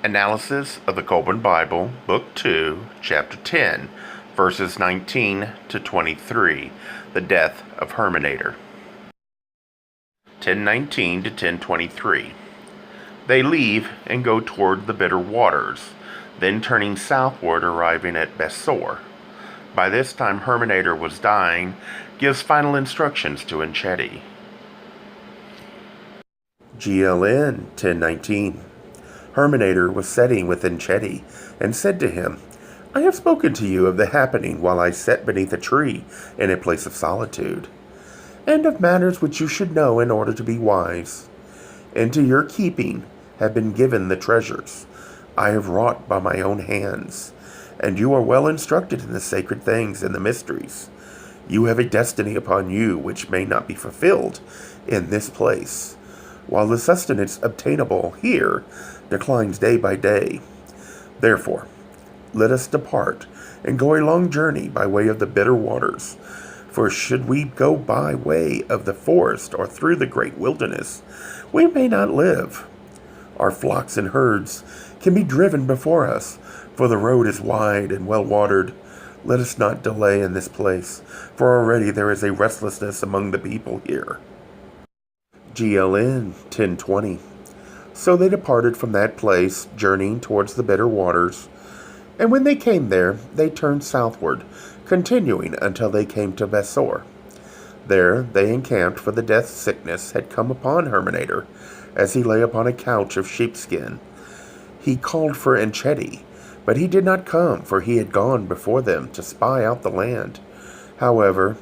Analysis of the Kolbrin Bible, Book 2, Chapter 10, verses 19 to 23, the death of Hurmenator. 10:19 to 10:23. They leave and go toward the bitter waters, then turning southward arriving at Besor. By this time Hurmenator was dying, gives final instructions to Enchedi. GLN 10:19. Hurmenator was sitting with Enchedi, and said to him, I have spoken to you of the happening while I sat beneath a tree in a place of solitude, and of matters which you should know in order to be wise. Into your keeping have been given the treasures I have wrought by my own hands, and you are well instructed in the sacred things and the mysteries. You have a destiny upon you which may not be fulfilled in this place, while the sustenance obtainable here declines day by day. Therefore, let us depart and go a long journey by way of the bitter waters. For should we go by way of the forest or through the great wilderness, we may not live. Our flocks and herds can be driven before us, for the road is wide and well watered. Let us not delay in this place, for already there is a restlessness among the people here. GLN 10:20. So they departed from that place, journeying towards the bitter waters. And when they came there, they turned southward, continuing until they came to Besor. There they encamped, for the death sickness had come upon Hurmenator, as he lay upon a couch of sheepskin. He called for Enchedi, but he did not come, for he had gone before them to spy out the land. However,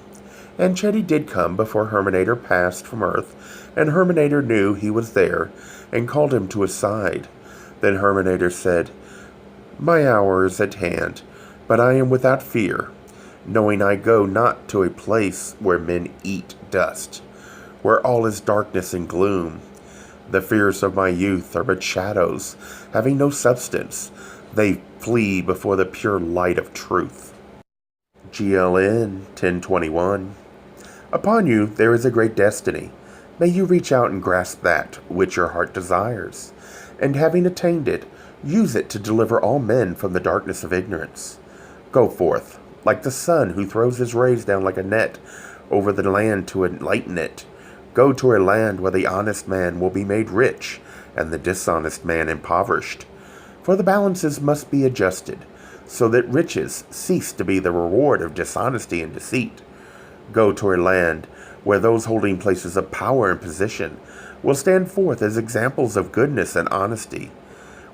Enchedi did come before Hurmenator passed from earth, and Hurmenator knew he was there, and called him to his side. Then Hurmenator said, My hour is at hand, but I am without fear, knowing I go not to a place where men eat dust, where all is darkness and gloom. The fears of my youth are but shadows, having no substance. They flee before the pure light of truth. GLN 10:21. Upon you there is a great destiny. May you reach out and grasp that which your heart desires, and having attained it, use it to deliver all men from the darkness of ignorance. Go forth, like the sun who throws his rays down like a net over the land to enlighten it. Go to a land where the honest man will be made rich, and the dishonest man impoverished. For the balances must be adjusted, so that riches cease to be the reward of dishonesty and deceit. Go to a land where those holding places of power and position will stand forth as examples of goodness and honesty,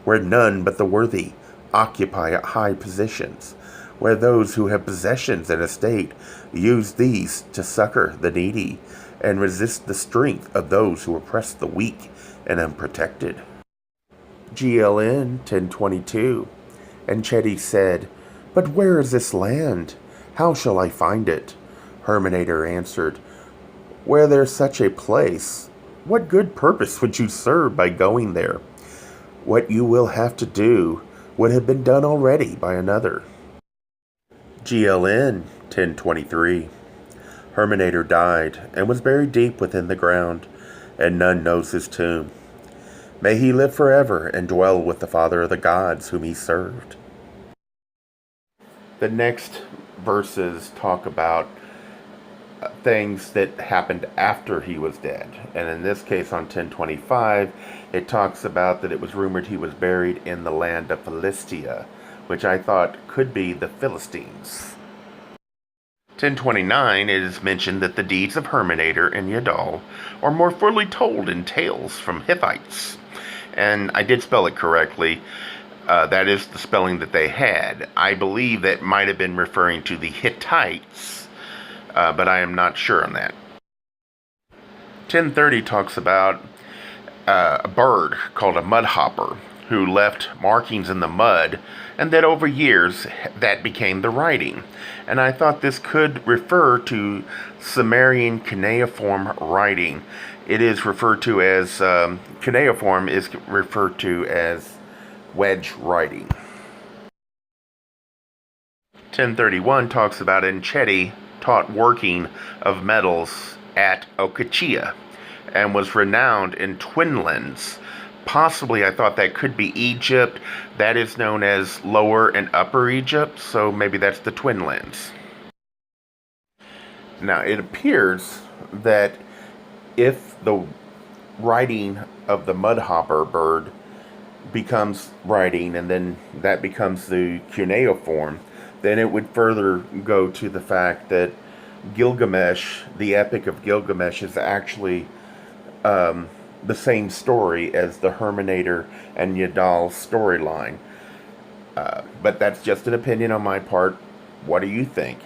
where none but the worthy occupy high positions, where those who have possessions and estate use these to succor the needy and resist the strength of those who oppress the weak and unprotected. GLN 10:22. Enchedi said, But where is this land? How shall I find it? Hurmenator answered, Where there's such a place, what good purpose would you serve by going there? What you will have to do would have been done already by another. GLN 10:23. Hurmenator died and was buried deep within the ground, and none knows his tomb. May he live forever and dwell with the Father of the gods whom he served. The next verses talk about things that happened after he was dead. And in this case, on 10:25, it talks about that it was rumored he was buried in the land of Philistia, which I thought could be the Philistines. 10:29, it is mentioned that the deeds of Hurmenator and Yadal are more fully told in tales from Hittites. And I did spell it correctly. That is the spelling that they had. I believe that might have been referring to the Hittites, but I am not sure on that. 10:30 talks about a bird called a mudhopper who left markings in the mud, and that over years that became the writing. And I thought this could refer to Sumerian cuneiform writing. It is referred to as, cuneiform is referred to as wedge writing. 10:31 talks about Enchedi taught working of metals at Okachia, and was renowned in Twinlands possibly I thought that could be Egypt. That is known as Lower and Upper Egypt, so maybe that's the Twin Lands. Now, it appears that if the writing of the mudhopper bird becomes writing and then that becomes the cuneiform, then it would further go to the fact that Gilgamesh, the Epic of Gilgamesh, is actually the same story as the Hurmenator and Yadal storyline. But that's just an opinion on my part. What do you think?